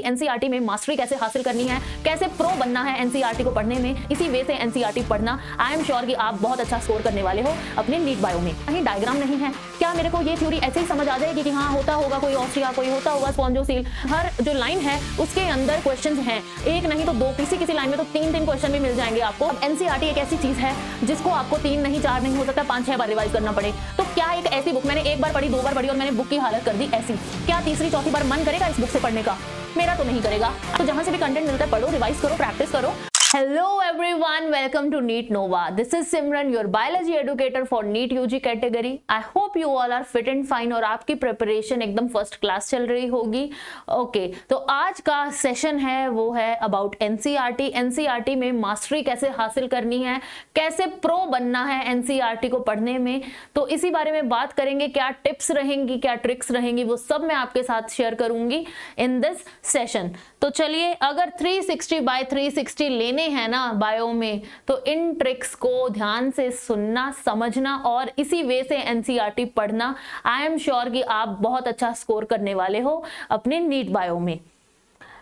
NCERT में mastery कैसे हासिल करनी है, कैसे प्रो बनना है एनसीईआरटी को पढ़ने में, इसी वे से एनसीईआरटी पढ़ना। आई एम श्योर कि आप बहुत अच्छा स्कोर करने वाले हो अपने नीट बायो में। कहीं डायग्राम नहीं है, क्या मेरे को ये थ्योरी ऐसे ही समझ आ जाएगी कि हाँ होता होगा कोई ऑस्ट्रिया, कोई होता होगा स्पॉन्जोसील। हर जो लाइन है उसके अंदर क्वेश्चंस हैं, एक नहीं तो दो, किसी लाइन में तो तीन क्वेश्चन भी मिल जाएंगे आपको। अब एनसीईआरटी एक ऐसी चीज है जिसको आपको 3 नहीं 4 नहीं, हो सकता 5-6 बार रिवाइज करना पड़े। तो क्या एक ऐसी बुक मैंने एक बार पढ़ी, 2 बार पढ़ी और मैंने बुक की हालत कर दी ऐसी, क्या तीसरी चौथी बार मन करेगा इस बुक से पढ़ने का? मेरा तो नहीं करेगा। तो जहां से भी कंटेंट मिलता है पढ़ो, रिवाइज करो, प्रैक्टिस करो। Hello everyone, welcome to NEET Nova. This is Simran, your biology educator for NEET UG category. I hope you all are fit and fine और आपकी प्रिपरेशन एकदम फर्स्ट क्लास चल रही होगी। ओके, तो आज का सेशन है वो है अबाउट एनसीईआरटी। एनसीईआरटी में मास्टरी कैसे हासिल करनी है, कैसे प्रो बनना है एनसीईआरटी को पढ़ने में, तो इसी बारे में बात करेंगे। क्या टिप्स रहेंगी, क्या ट्रिक्स रहेंगी, वो सब मैं आपके साथ शेयर करूंगी इन दिस सेशन। तो चलिए, अगर 360/360 लेने है ना बायो में, तो इन ट्रिक्स को ध्यान से सुनना, समझना और इसी वे से एनसीईआरटी पढ़ना। आई एम श्योर कि आप बहुत अच्छा स्कोर करने वाले हो अपने नीट बायो में।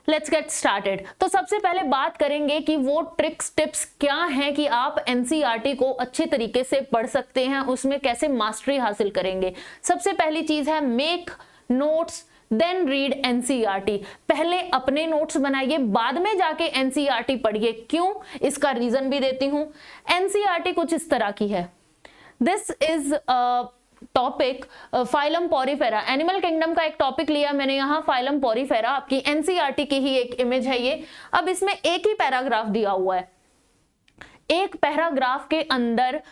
Let's get started. तो सबसे पहले बात करेंगे कि वो ट्रिक्स टिप्स क्या हैं कि आप एनसीईआरटी को अच्छे तरीके से पढ़ सकते हैं, उसमें कैसे मास्टरी हासिल करेंगे। सबसे पहली चीज है make notes then read NCERT. पहले अपने नोट्स बनाइए, बाद में जाके एनसीईआरटी पढ़िए। क्यों, इसका रीजन भी देती हूं। एनसीईआरटी कुछ इस तरह की है। This is topic phylum Porifera, animal kingdom का एक टॉपिक लिया मैंने यहाँ, फाइलम पॉरीफेरा। आपकी एनसीईआरटी की ही एक इमेज है ये। अब इसमें एक ही पैराग्राफ दिया हुआ है, एक पैराग्राफ के अंदर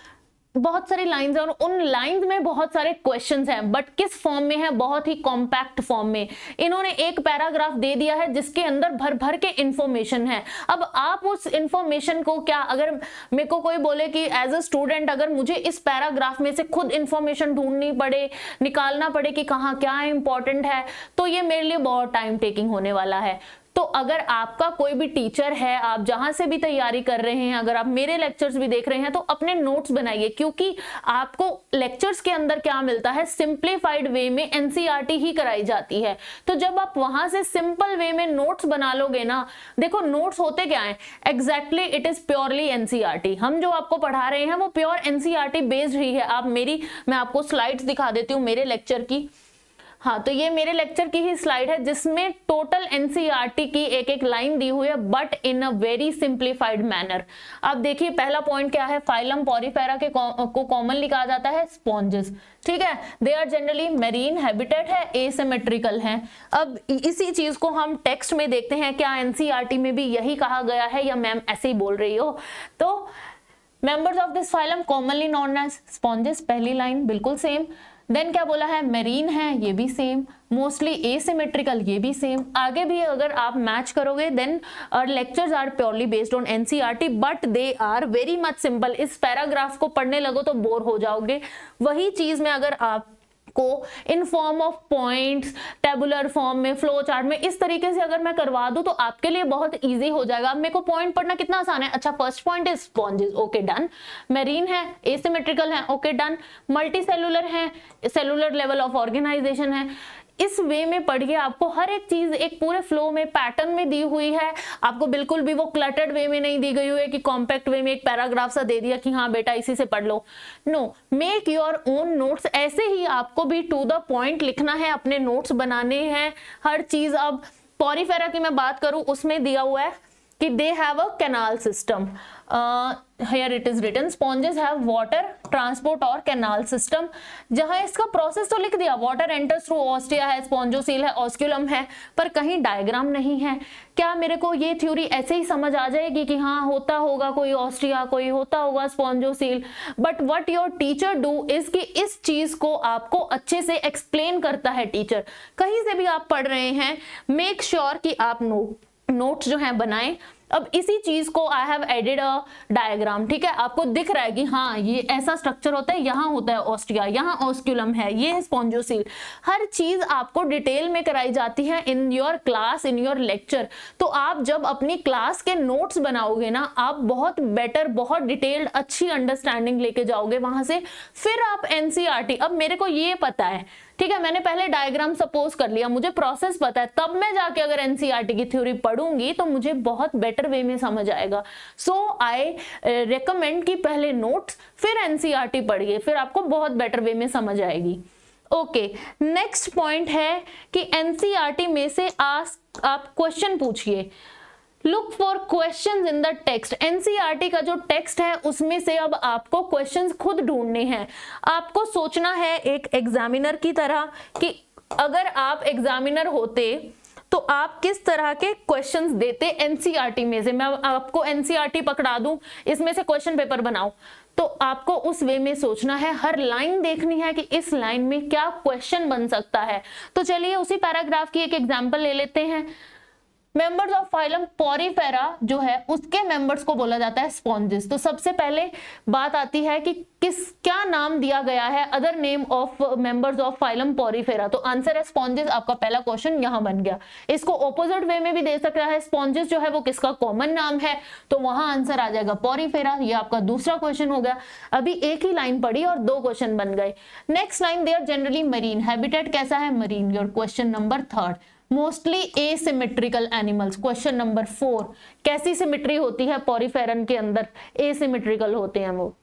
बहुत सारी लाइंस हैं और उन लाइंस में बहुत सारे क्वेश्चंस हैं, बट किस फॉर्म में है, बहुत ही कॉम्पैक्ट फॉर्म में। इन्होंने एक पैराग्राफ दे दिया है जिसके अंदर भर भर के इंफॉर्मेशन है। अब आप उस इंफॉर्मेशन को क्या, अगर मेरे को कोई बोले कि एज अ स्टूडेंट अगर मुझे इस पैराग्राफ में से खुद इंफॉर्मेशन ढूंढनी पड़े, निकालना पड़े कि कहाँ क्या इंपॉर्टेंट है, तो ये मेरे लिए बहुत टाइम टेकिंग होने वाला है। तो अगर आपका कोई भी टीचर है, आप जहां से भी तैयारी कर रहे हैं, अगर आप मेरे लेक्चर्स भी देख रहे हैं, तो अपने नोट्स बनाइए, क्योंकि आपको लेक्चर्स के अंदर क्या मिलता है, सिंप्लीफाइड वे में एनसीईआरटी ही कराई जाती है। तो जब आप वहां से सिंपल वे में नोट्स बना लोगे ना, देखो नोट्स होते क्या है, exactly it is purely NCERT. हम जो आपको पढ़ा रहे हैं वो प्योर एनसीईआरटी बेस्ड ही है। मैं आपको स्लाइड्स दिखा देती हूँ मेरे लेक्चर की। हाँ, तो ये मेरे लेक्चर की ही स्लाइड है जिसमें टोटल एनसीईआरटी की एक एक लाइन दी हुई है, but in a very simplified manner. अब देखिए, पहला पॉइंट क्या है, फाइलम पॉरीफेरा को कॉमनली कहा जाता है स्पॉन्जेस। ठीक है, they are generally marine habitat है, एसिमेट्रिकल हैं। अब इसी चीज को हम टेक्स्ट में देखते हैं, क्या एनसीईआरटी में भी यही कहा गया है या मैम ऐसे ही बोल रही हो। तो members of this phylum commonly known as sponges, पहली लाइन बिल्कुल सेम। देन क्या बोला है, मेरीन है, ये भी सेम। मोस्टली एसिमेट्रिकल, ये भी सेम। आगे भी अगर आप मैच करोगे, then lectures are purely based on NCERT, but they are very much simple. इस पैराग्राफ को पढ़ने लगो तो बोर हो जाओगे। वही चीज में अगर आप को in form of points, tabular form में, फ्लो चार्ट में, इस तरीके से अगर मैं करवा दूं तो आपके लिए बहुत इजी हो जाएगा। अब मेरे को पॉइंट पढ़ना कितना आसान है। अच्छा, first point is sponges, okay done. Marine है, एसिमेट्रिकल है, ओके डन। मल्टी सेलुलर है, सेलुलर लेवल ऑफ ऑर्गेनाइजेशन है। इस वे में पढ़िए, आपको हर एक चीज एक पूरे फ्लो में, पैटर्न में दी हुई है। आपको बिल्कुल भी वो क्लटर्ड वे में नहीं दी गई हुई है कि कॉम्पैक्ट वे में एक पैराग्राफ सा दे दिया कि हाँ बेटा इसी से पढ़ लो। No, make your own notes. ऐसे ही आपको भी टू द पॉइंट लिखना है, अपने नोट्स बनाने हैं हर चीज। अब पॉरीफेरा की मैं बात करूं, उसमें दिया हुआ है कि they have a canal system. Here it is written, sponges have water transport और canal system। जहां इसका प्रोसेस तो लिख दिया, वाटर एंटर्स थ्रू ऑस्टिया है, स्पॉन्जोसील है, ऑस्क्यूलम है, पर कहीं डायग्राम नहीं है। क्या मेरे को ये थ्योरी ऐसे ही समझ आ जाएगी कि हाँ होता होगा कोई ऑस्ट्रिया, कोई होता होगा spongocoel, but what your teacher do is कि इस चीज को आपको अच्छे से एक्सप्लेन करता है टीचर। कहीं से भी आप पढ़ रहे हैं, मेक श्योर कि आप नोट्स जो हैं बनाएं। अब इसी चीज को I have added a diagram. ठीक है, आपको दिख रहा है कि हाँ ये ऐसा स्ट्रक्चर होता है, यहाँ होता है ऑस्टिया, यहाँ ऑस्क्यूलम है, ये है स्पॉन्जोसील। हर चीज आपको डिटेल में कराई जाती है in your class, in your lecture. तो आप जब अपनी क्लास के नोट्स बनाओगे ना, आप बहुत बेटर, बहुत डिटेल्ड, अच्छी अंडरस्टैंडिंग लेके जाओगे वहां से। फिर आप एनसीईआरटी, अब मेरे को ये पता है ठीक है, मैंने पहले डायग्राम सपोज कर लिया, मुझे प्रोसेस पता है, तब मैं जाके अगर एनसीईआरटी की थ्योरी पढ़ूंगी तो मुझे बहुत बेटर वे में समझ आएगा। सो आई रेकमेंड कि पहले नोट्स फिर एनसीईआरटी पढ़िए, फिर आपको बहुत बेटर वे में समझ आएगी। ओके, नेक्स्ट पॉइंट है कि एनसीईआरटी में से आप क्वेश्चन पूछिए। Look for questions in the text. NCERT का जो टेक्स्ट है उसमें से अब आपको क्वेश्चंस खुद ढूंढने हैं। आपको सोचना है एक एग्जामिनर की तरह कि अगर आप एग्जामिनर होते तो आप किस तरह के क्वेश्चंस देते एनसीईआरटी में से। मैं आपको एनसीईआरटी पकड़ा दूं, इसमें से क्वेश्चन पेपर बनाओ, तो आपको उस वे में सोचना है, हर लाइन देखनी है कि इस लाइन में क्या क्वेश्चन बन सकता है। तो चलिए उसी पैराग्राफ की एक एग्जांपल ले लेते हैं। मेंबर्स ऑफ फाइलम पॉरीफेरा जो है उसके मेंबर्स को बोला जाता है स्पॉन्जेस। तो सबसे पहले बात आती है कि क्या नाम दिया गया है other name of members of phylum Porifera. तो आंसर है स्पॉन्जेस। आपका पहला क्वेश्चन यहां बन गया। इसको ऑपोजिट वे में भी दे सकता है, स्पॉन्जेस जो है वो किसका कॉमन नाम है, तो वहां आंसर आ जाएगा पॉरीफेरा। ये आपका दूसरा क्वेश्चन हो गया। अभी एक ही लाइन पढ़ी और दो क्वेश्चन बन गए। Next line, they are generally marine. Habitat कैसा है, marine. Your question number third. Mostly asymmetrical animals. Question number 4, कैसी सिमेट्री होती है पॉरीफेरन के अंदर, एसिमेट्रिकल होते हैं वो।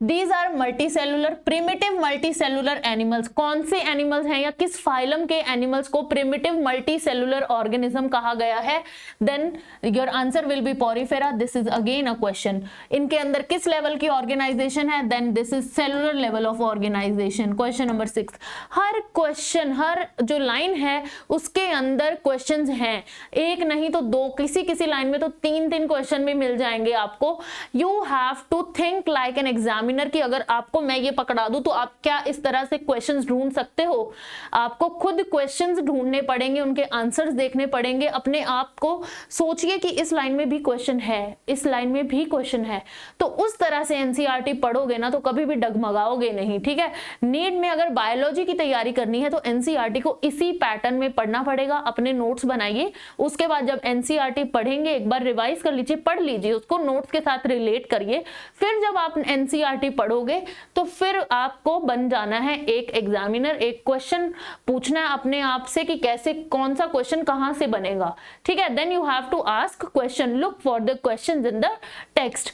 These are multicellular, primitive multicellular animals। कौन से एनिमल्स हैं या किस फाइलम के एनिमल्स को प्रिमिटिव मल्टीसेलुलर ऑर्गेनिज्म कहा गया है? Then your answer will be porifera. This is again a question. इनके अंदर किस लेवल की ऑर्गेनाइजेशन है? Then this is cellular level of organisation. Question number 6। हर क्वेश्चन, हर जो लाइन है उसके अंदर क्वेश्चंस हैं, एक नहीं तो दो, किसी किसी लाइन में तो 3-3 क्वेश्चन भी मिल जाएंगे आपको। You have to think like an examiner कि अगर आपको मैं ये पकड़ा दूं तो आप क्या इस तरह से क्वेश्चंस ढूंढ सकते हो। आपको खुद क्वेश्चंस ढूंढने पड़ेंगे, उनके आंसर्स देखने पड़ेंगे। अपने आप को सोचिए कि इस लाइन में भी क्वेश्चन है, इस लाइन में भी क्वेश्चन है। तो उस तरह से एनसीईआरटी पढ़ोगे ना तो कभी भी डगमगाओगे नहीं। ठीक है, नीट में अगर बायोलॉजी की तैयारी करनी है तो एनसीईआरटी को इसी पैटर्न में पढ़ना पड़ेगा। अपने नोट्स बनाइए, उसके बाद जब एनसीईआरटी पढ़ेंगे एक बार रिवाइज कर लीजिए, पढ़ लीजिए, उसको नोट्स के साथ रिलेट करिए। फिर जब आप एनसीईआरटी पढ़ोगे तो फिर आपको बन जाना है एक एग्जामिनर। एक क्वेश्चन पूछना है अपने आप से कि कैसे, कौन सा क्वेश्चन कहां से बनेगा। ठीक है, then you have to ask question, look for the questions in the text.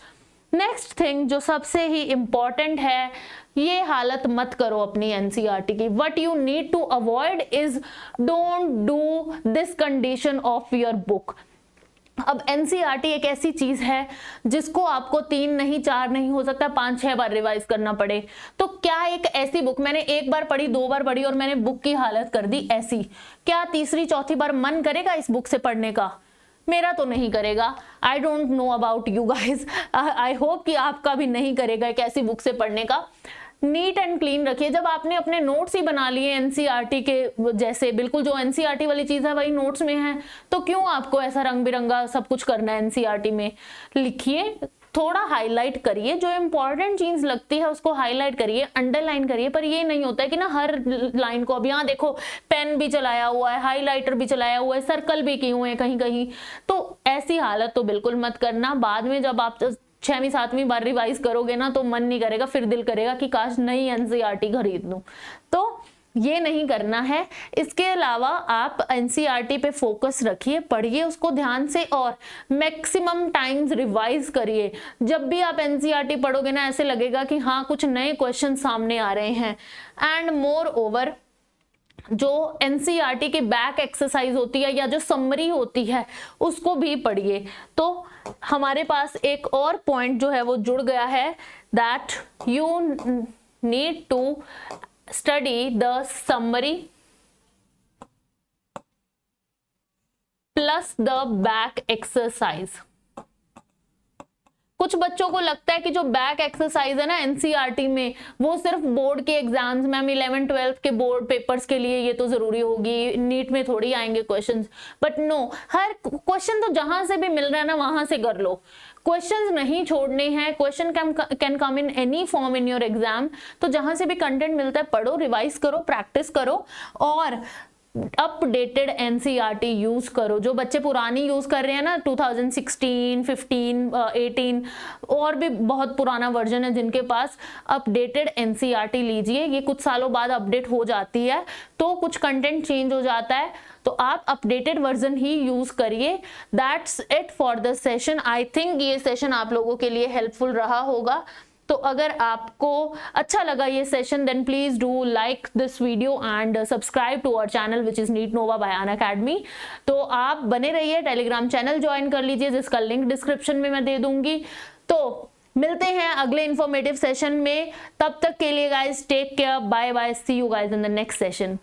Next thing जो सबसे ही इंपॉर्टेंट है, ये हालत मत करो अपनी एनसीईआरटी की। What you need to avoid is don't do this condition of your book. अब एनसीईआरटी एक ऐसी चीज है जिसको आपको 3 नहीं, 4 नहीं, हो सकता 5-6 बार रिवाइज करना पड़े। तो क्या एक ऐसी बुक मैंने 1 बार पढ़ी, 2 बार पढ़ी और मैंने बुक की हालत कर दी ऐसी, क्या तीसरी चौथी बार मन करेगा इस बुक से पढ़ने का? मेरा तो नहीं करेगा। I don't know about you guys, I hope कि आपका भी नहीं करेगा एक ऐसी बुक से पढ़ने का। नीट एंड क्लीन रखिए। जब आपने अपने नोट्स ही बना लिए एनसीईआरटी के जैसे, बिल्कुल जो एनसीईआरटी वाली चीज है वही नोट्स में है, तो क्यों आपको ऐसा रंग बिरंगा सब कुछ करना है एनसीईआरटी में? लिखिए, थोड़ा हाईलाइट करिए, जो इंपॉर्टेंट चीज लगती है उसको हाईलाइट करिए, अंडरलाइन करिए। पर ये नहीं होता है कि ना हर लाइन को, अब यहाँ देखो पेन भी चलाया हुआ है, हाईलाइटर भी चलाया हुआ है, सर्कल भी किए हुए हैं कहीं कहीं, तो ऐसी हालत तो बिल्कुल मत करना। बाद में जब आप 6वीं-7वीं बार रिवाइज करोगे ना तो मन नहीं करेगा, फिर दिल करेगा कि काश नई एनसीईआरटी खरीद लूं। तो ये नहीं करना है। इसके अलावा आप एनसीईआरटी पे फोकस रखिए, पढ़िए उसको ध्यान से और मैक्सिमम टाइम्स रिवाइज करिए। जब भी आप एनसीईआरटी पढ़ोगे ना ऐसे लगेगा कि हाँ कुछ नए क्वेश्चन सामने आ रहे हैं। एंड मोर ओवर जो एनसीईआरटी की बैक एक्सरसाइज होती है या जो समरी होती है उसको भी पढ़िए। तो हमारे पास एक और पॉइंट जो है वो जुड़ गया है, that you need to study the summary plus the back exercise. कुछ बच्चों को लगता है कि जो बैक एक्सरसाइज है ना एनसीईआरटी में वो सिर्फ बोर्ड के एग्जाम्स में, 11th-12th के बोर्ड पेपर्स के लिए ये तो जरूरी होगी, नीट में थोड़ी आएंगे क्वेश्चंस। बट नो, हर क्वेश्चन तो जहां से भी मिल रहा है ना वहां से कर लो। क्वेश्चंस नहीं छोड़ने हैं, question can come in any form in your exam. तो जहां से भी कंटेंट मिलता है पढ़ो, रिवाइज करो, प्रैक्टिस करो और अपडेटेड एनसीईआरटी यूज करो। जो बच्चे पुरानी यूज कर रहे हैं ना 2016, 15, 18 और भी बहुत पुराना वर्जन है जिनके पास, अपडेटेड एनसीईआरटी लीजिए। ये कुछ सालों बाद अपडेट हो जाती है तो कुछ कंटेंट चेंज हो जाता है, तो आप अपडेटेड वर्जन ही यूज करिए। That's it for the session. I think ये सेशन आप लोगों के लिए हेल्पफुल रहा होगा। तो अगर आपको अच्छा लगा ये session then please do like this video and subscribe to our channel which is NEET Nova by Unacademy. तो आप बने रहिए, टेलीग्राम चैनल ज्वाइन कर लीजिए जिसका लिंक डिस्क्रिप्शन में मैं दे दूंगी। तो मिलते हैं अगले इंफॉर्मेटिव सेशन में, तब तक के लिए guys take care, bye bye, see you guys in the next session.